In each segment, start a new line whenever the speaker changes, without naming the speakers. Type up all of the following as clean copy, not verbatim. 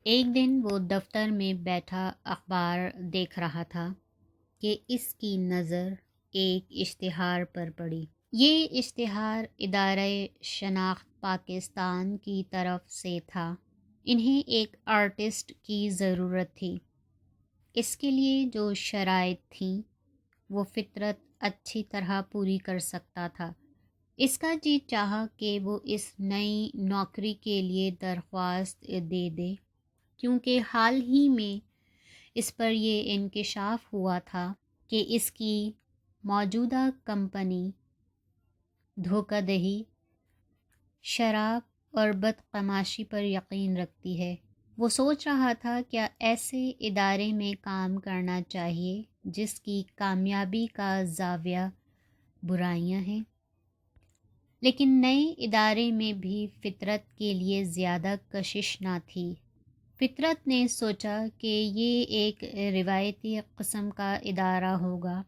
ایک دن وہ دفتر میں بیٹھا اخبار دیکھ رہا تھا کہ اس کی نظر ایک اشتہار پر پڑی۔ یہ اشتہار ادارہ شناخت پاکستان کی طرف سے تھا۔ انہیں ایک آرٹسٹ کی ضرورت تھی۔ اس کے لیے جو شرائط تھیں وہ فطرت اچھی طرح پوری کر سکتا تھا۔ اس کا جی چاہا کہ وہ اس نئی نوکری کے لیے درخواست دے دے، کیونکہ حال ہی میں اس پر یہ انکشاف ہوا تھا کہ اس کی موجودہ کمپنی دھوکہ دہی، شراب اور بدقماشی پر یقین رکھتی ہے۔ وہ سوچ رہا تھا کیا ایسے ادارے میں کام کرنا چاہیے جس کی کامیابی کا زاویہ برائیاں ہیں۔ لیکن نئے ادارے میں بھی فطرت کے لیے زیادہ کشش نہ تھی۔ فطرت نے سوچا کہ یہ ایک روایتی قسم کا ادارہ ہوگا،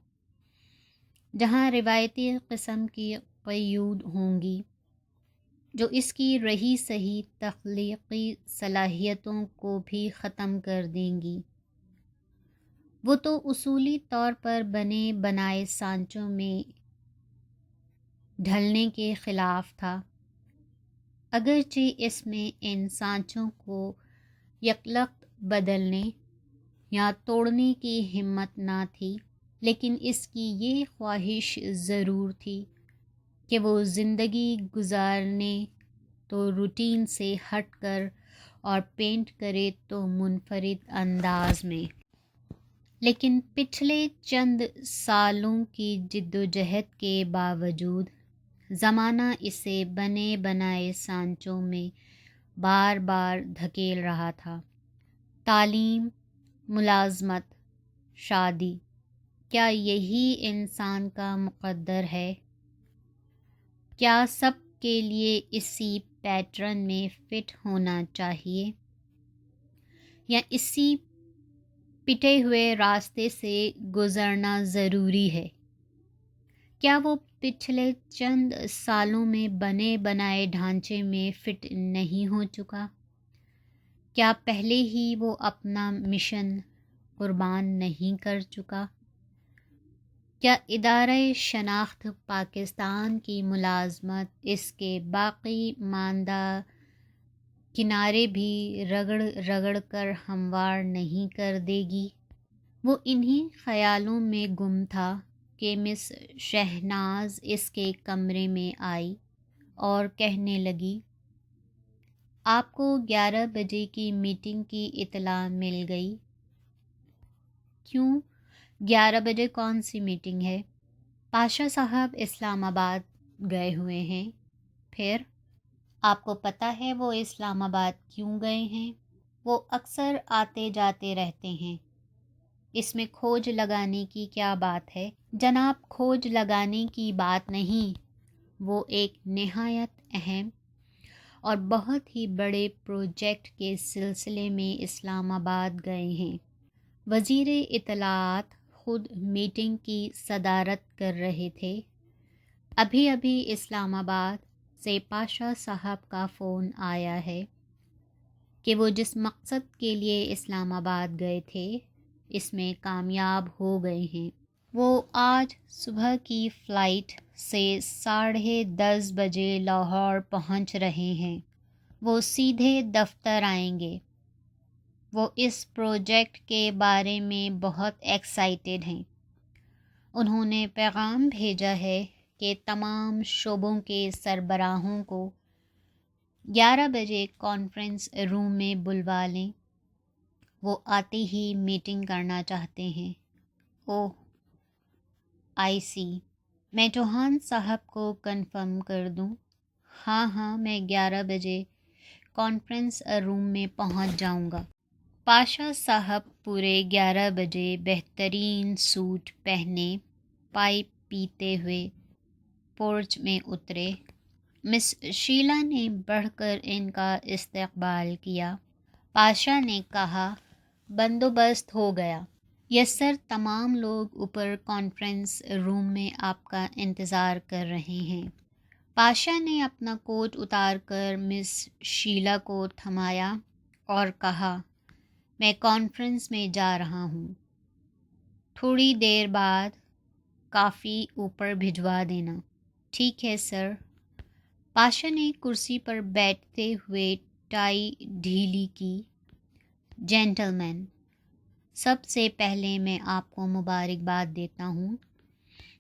جہاں روایتی قسم کی قیود ہوں گی جو اس کی رہی سہی تخلیقی صلاحیتوں کو بھی ختم کر دیں گی۔ وہ تو اصولی طور پر بنے بنائے سانچوں میں ڈھلنے کے خلاف تھا، اگرچہ اس میں ان سانچوں کو یکلخت بدلنے یا توڑنے کی ہمت نہ تھی، لیکن اس کی یہ خواہش ضرور تھی کہ وہ زندگی گزارنے تو روٹین سے ہٹ کر اور پینٹ کرے تو منفرد انداز میں۔ لیکن پچھلے چند سالوں کی جدوجہد کے باوجود زمانہ اسے بنے بنائے سانچوں میں بار بار دھکیل رہا تھا۔ تعلیم، ملازمت، شادی، کیا یہی انسان کا مقدر ہے؟ کیا سب کے لیے اسی پیٹرن میں فٹ ہونا چاہیے، یا اسی پٹے ہوئے راستے سے گزرنا ضروری ہے؟ کیا وہ پچھلے چند سالوں میں بنے بنائے ڈھانچے میں فٹ نہیں ہو چکا؟ کیا پہلے ہی وہ اپنا مشن قربان نہیں کر چکا؟ کیا ادارہ شناخت پاکستان کی ملازمت اس کے باقی ماندہ کنارے بھی رگڑ رگڑ کر ہموار نہیں کر دے گی؟ وہ انہی خیالوں میں گم تھا کہ مس شہناز اس کے کمرے میں آئی اور کہنے لگی، آپ کو 11 بجے کی میٹنگ کی اطلاع مل گئی؟ کیوں 11 بجے کون سی میٹنگ ہے؟ پاشا صاحب اسلام آباد گئے ہوئے ہیں۔ پھر آپ کو پتہ ہے وہ اسلام آباد کیوں گئے ہیں؟ وہ اکثر آتے جاتے رہتے ہیں۔ اس میں کھوج لگانے کی کیا بات ہے؟ جناب، کھوج لگانے کی بات نہیں، وہ ایک نہایت اہم اور بہت ہی بڑے پروجیکٹ کے سلسلے میں اسلام آباد گئے ہیں۔ وزیر اطلاعات خود میٹنگ کی صدارت کر رہے تھے۔ ابھی ابھی اسلام آباد سے پاشا صاحب کا فون آیا ہے کہ وہ جس مقصد کے لیے اسلام آباد گئے تھے اس میں کامیاب ہو گئے ہیں۔ وہ آج صبح کی فلائٹ سے 10:30 بجے لاہور پہنچ رہے ہیں۔ وہ سیدھے دفتر آئیں گے۔ وہ اس پروجیکٹ کے بارے میں بہت ایکسائٹڈ ہیں۔ انہوں نے پیغام بھیجا ہے کہ تمام شعبوں کے سربراہوں کو 11 بجے کانفرنس روم میں بلوا لیں۔ وہ آتے ہی میٹنگ کرنا چاہتے ہیں۔ اوہ، آئی سی۔ میں چوہان صاحب کو کنفرم کر دوں؟ ہاں، میں 11 بجے کانفرنس روم میں پہنچ جاؤں گا۔ پاشا صاحب پورے 11 بجے بہترین سوٹ پہنے پائپ پیتے ہوئے پورچ میں اترے۔ مس شیلا نے بڑھ کر ان کا استقبال کیا۔ پاشا نے کہا، بندوبست ہو گیا۔ یس سر، تمام لوگ اوپر کانفرنس روم میں آپ کا انتظار کر رہے ہیں۔ پاشا نے اپنا کوٹ اتار کر مس شیلا کو تھمایا اور کہا میں کانفرنس میں جا رہا ہوں، تھوڑی دیر بعد کافی اوپر بھجوا دینا۔ ٹھیک ہے سر۔ پاشا نے کرسی پر بیٹھتے ہوئے ٹائی ڈھیلی کی۔ جینٹلمین، سب سے پہلے میں آپ کو مبارکباد دیتا ہوں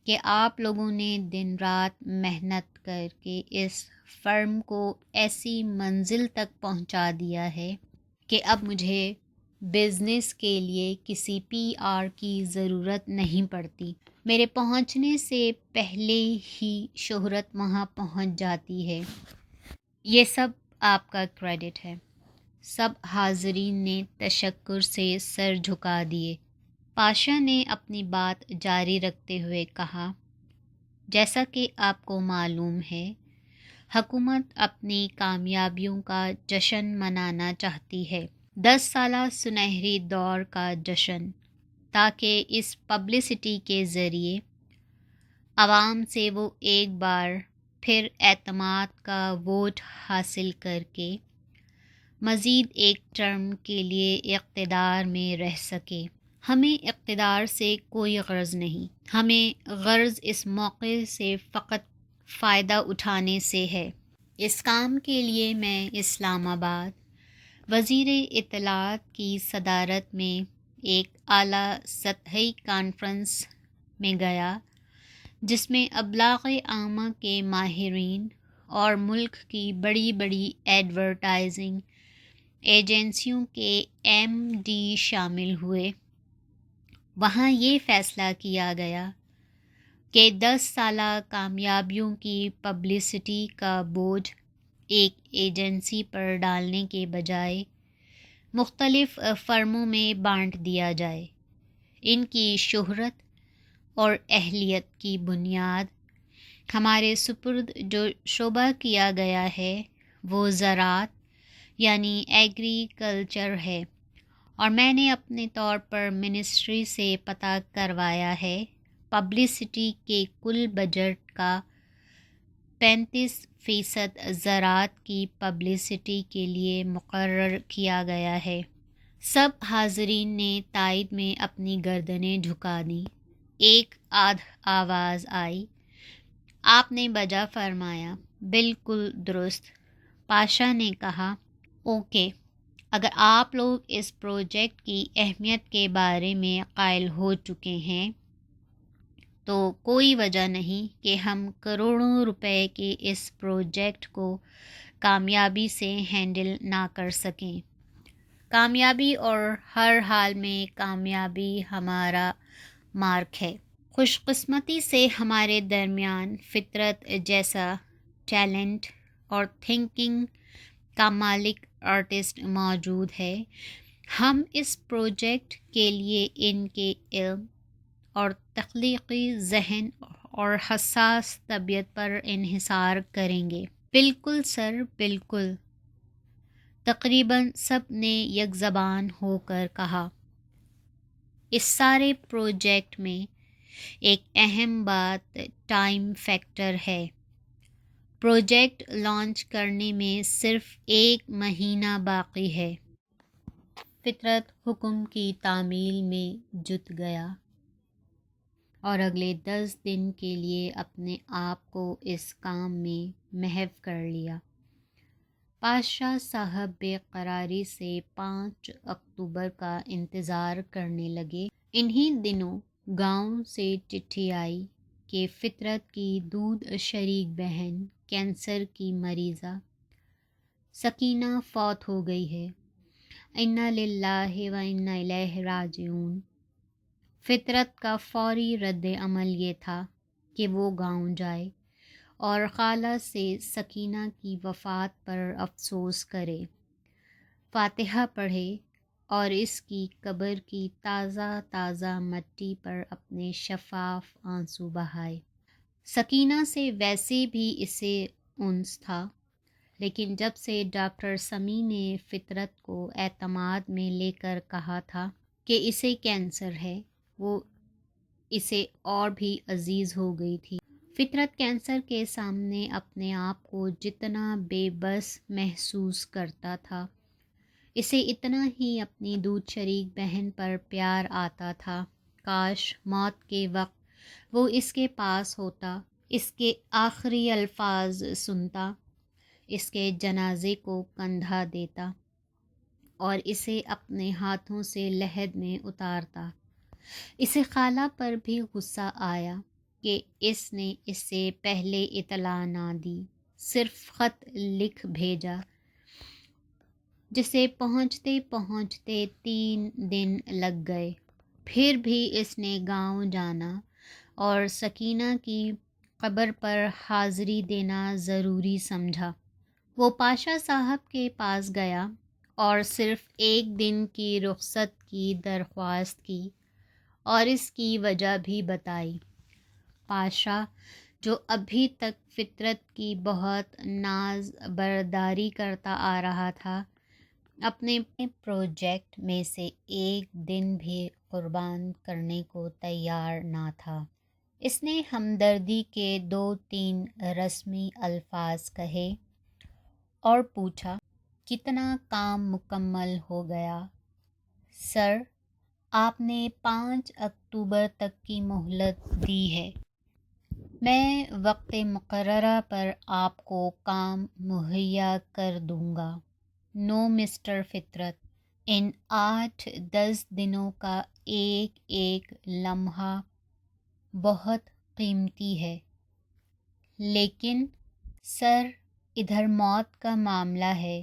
کہ آپ لوگوں نے دن رات محنت کر کے اس فرم کو ایسی منزل تک پہنچا دیا ہے کہ اب مجھے بزنس کے لیے کسی PR کی ضرورت نہیں پڑتی۔ میرے پہنچنے سے پہلے ہی شہرت وہاں پہنچ جاتی ہے۔ یہ سب آپ کا کریڈٹ ہے۔ سب حاضرین نے تشکر سے سر جھکا دیے۔ پاشا نے اپنی بات جاری رکھتے ہوئے کہا، جیسا کہ آپ کو معلوم ہے، حکومت اپنی کامیابیوں کا جشن منانا چاہتی ہے، 10 سالہ سنہری دور کا جشن، تاکہ اس پبلسٹی کے ذریعے عوام سے وہ ایک بار پھر اعتماد کا ووٹ حاصل کر کے مزید ایک ٹرم کے لیے اقتدار میں رہ سکے۔ ہمیں اقتدار سے کوئی غرض نہیں، ہمیں غرض اس موقع سے فقط فائدہ اٹھانے سے ہے۔ اس کام کے لیے میں اسلام آباد وزیر اطلاعات کی صدارت میں ایک اعلیٰ سطحی کانفرنس میں گیا، جس میں ابلاغ عامہ کے ماہرین اور ملک کی بڑی بڑی ایڈورٹائزنگ ایجنسیوں کے MD شامل ہوئے۔ وہاں یہ فیصلہ کیا گیا کہ 10 سالہ کامیابیوں کی پبلسٹی کا بوجھ ایک ایجنسی پر ڈالنے کے بجائے مختلف فرموں میں بانٹ دیا جائے۔ ان کی شہرت اور اہلیت کی بنیاد ہمارے سپرد جو شعبہ کیا گیا ہے وہ زراعت یعنی ایگریکلچر ہے، اور میں نے اپنے طور پر منسٹری سے پتہ کروایا ہے پبلسٹی کے کل بجٹ کا 35% زراعت کی پبلسٹی کے لیے مقرر کیا گیا ہے۔ سب حاضرین نے تائید میں اپنی گردنیں جھکا دیں۔ ایک آدھ آواز آئی، آپ نے بجا فرمایا، بالکل درست۔ پاشا نے کہا، اوکے، اگر آپ لوگ اس پروجیکٹ کی اہمیت کے بارے میں قائل ہو چکے ہیں تو کوئی وجہ نہیں کہ ہم کروڑوں روپے کے اس پروجیکٹ کو کامیابی سے ہینڈل نہ کر سکیں۔ کامیابی اور ہر حال میں کامیابی ہمارا مارک ہے۔ خوش قسمتی سے ہمارے درمیان فطرت جیسا ٹیلنٹ اور تھنکنگ کا مالک آرٹسٹ موجود ہے۔ ہم اس پروجیکٹ کے لیے ان کے علم اور تخلیقی ذہن اور حساس طبیعت پر انحصار کریں گے۔ بالکل سر، بالکل، تقریباً سب نے یک زبان ہو کر کہا۔ اس سارے پروجیکٹ میں ایک اہم بات ٹائم فیکٹر ہے۔ پروجیکٹ لانچ کرنے میں صرف 1 مہینہ باقی ہے۔ فطرت حکم کی تعمیل میں جت گیا اور اگلے 10 دن کے لیے اپنے آپ کو اس کام میں محو کر لیا۔ پاشا صاحب بے قراری سے 5 اکتوبر کا انتظار کرنے لگے۔ انہی دنوں گاؤں سے چٹھی آئی کہ فطرت کی دودھ شریک بہن کینسر کی مریضہ سکینہ فوت ہو گئی ہے۔ انا للہ و انا الیہ راجعون۔ فطرت کا فوری رد عمل یہ تھا کہ وہ گاؤں جائے اور خالہ سے سکینہ کی وفات پر افسوس کرے، فاتحہ پڑھے اور اس کی قبر کی تازہ تازہ مٹی پر اپنے شفاف آنسو بہائے۔ سکینہ سے ویسے بھی اسے انس تھا، لیکن جب سے ڈاکٹر سمیع نے فطرت کو اعتماد میں لے کر کہا تھا کہ اسے کینسر ہے، وہ اسے اور بھی عزیز ہو گئی تھی۔ فطرت کینسر کے سامنے اپنے آپ کو جتنا بے بس محسوس کرتا تھا، اسے اتنا ہی اپنی دودھ شریک بہن پر پیار آتا تھا، کاش موت کے وقت وہ اس کے پاس ہوتا، اس کے آخری الفاظ سنتا، اس کے جنازے کو کندھا دیتا اور اسے اپنے ہاتھوں سے لحد میں اتارتا۔ اسے خالہ پر بھی غصہ آیا کہ اس نے اسے پہلے اطلاع نہ دی، صرف خط لکھ بھیجا، جسے پہنچتے پہنچتے 3 دن لگ گئے۔ پھر بھی اس نے گاؤں جانا اور سکینہ کی قبر پر حاضری دینا ضروری سمجھا۔ وہ پاشا صاحب کے پاس گیا اور صرف 1 دن کی رخصت کی درخواست کی اور اس کی وجہ بھی بتائی۔ پاشا، جو ابھی تک فطرت کی بہت ناز برداری کرتا آ رہا تھا، اپنے پروجیکٹ میں سے 1 دن بھی قربان کرنے کو تیار نہ تھا۔ اس نے ہمدردی کے 2-3 رسمی الفاظ کہے اور پوچھا، کتنا کام مکمل ہو گیا؟ سر، آپ نے 5 اکتوبر تک کی مہلت دی ہے۔ میں وقت مقررہ پر آپ کو کام مہیا کر دوں گا۔ نو مسٹر فطرت، ان 8-10 دنوں کا ایک ایک لمحہ بہت قیمتی ہے۔ لیکن سر، ادھر موت کا معاملہ ہے،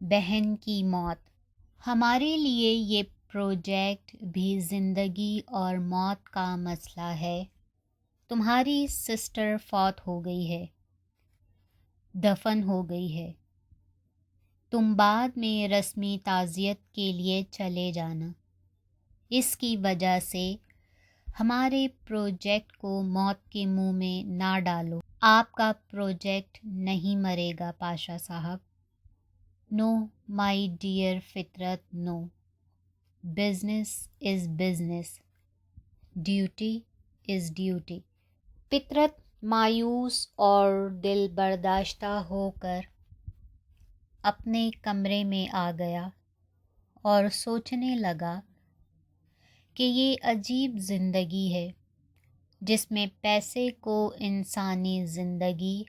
بہن کی موت۔ ہمارے لیے یہ پروجیکٹ بھی زندگی اور موت کا مسئلہ ہے۔ تمہاری سسٹر فوت ہو گئی ہے، دفن ہو گئی ہے۔ تم بعد میں رسمی تعزیت کے لیے چلے جانا۔ اس کی وجہ سے ہمارے پروجیکٹ کو موت کے منہ میں نہ ڈالو۔ آپ کا پروجیکٹ نہیں مرے گا پاشا صاحب۔ نو my dear Fitrat, no. Business is business, duty is duty. Fitrat مایوس اور دل برداشتہ ہو کر اپنے کمرے میں آ گیا اور سوچنے لگا کہ یہ عجیب زندگی ہے جس میں پیسے کو انسانی زندگی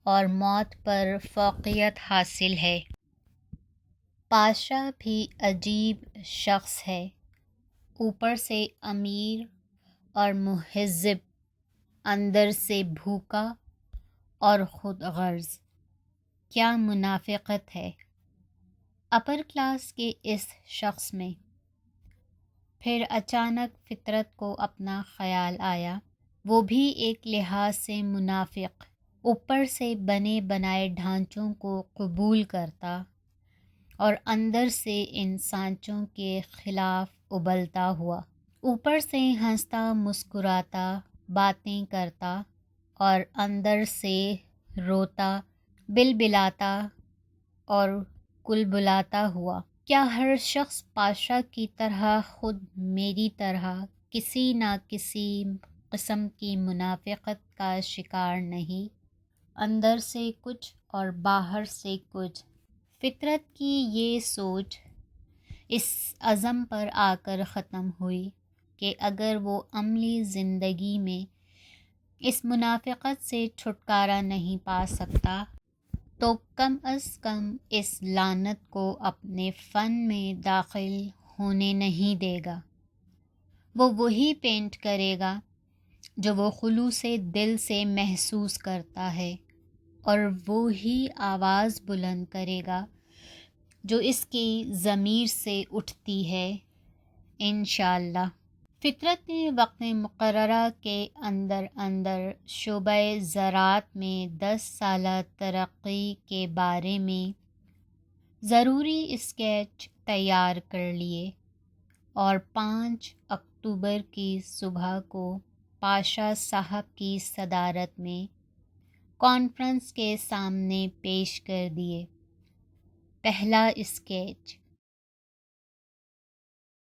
اور موت پر فوقیت حاصل ہے۔ پاشا بھی عجیب شخص ہے، اوپر سے امیر اور مہذب، اندر سے بھوکا اور خود غرض۔ کیا منافقت ہے اپر کلاس کے اس شخص میں؟ پھر اچانک فطرت کو اپنا خیال آیا، وہ بھی ایک لحاظ سے منافق، اوپر سے بنے بنائے ڈھانچوں کو قبول کرتا اور اندر سے ان سانچوں کے خلاف ابلتا ہوا، اوپر سے ہنستا مسکراتا باتیں کرتا اور اندر سے روتا بلبلاتا اور کلبلاتا ہوا۔ کیا ہر شخص پاشا کی طرح خود میری طرح کسی نہ کسی قسم کی منافقت کا شکار نہیں؟ اندر سے کچھ اور باہر سے کچھ۔ فطرت کی یہ سوچ اس عزم پر آ کر ختم ہوئی کہ اگر وہ عملی زندگی میں اس منافقت سے چھٹکارا نہیں پا سکتا تو کم از کم اس لعنت کو اپنے فن میں داخل ہونے نہیں دے گا۔ وہ وہی پینٹ کرے گا جو وہ خلوص دل سے محسوس کرتا ہے، اور وہی آواز بلند کرے گا جو اس کی ضمیر سے اٹھتی ہے، انشاءاللہ۔ فطرت نے وقت مقررہ کے اندر اندر شعبہ زراعت میں 10 سالہ ترقی کے بارے میں ضروری اسکیچ تیار کر لیے اور 5 اکتوبر کی صبح کو پاشا صاحب کی صدارت میں کانفرنس کے سامنے پیش کر دیے۔ پہلا اسکیچ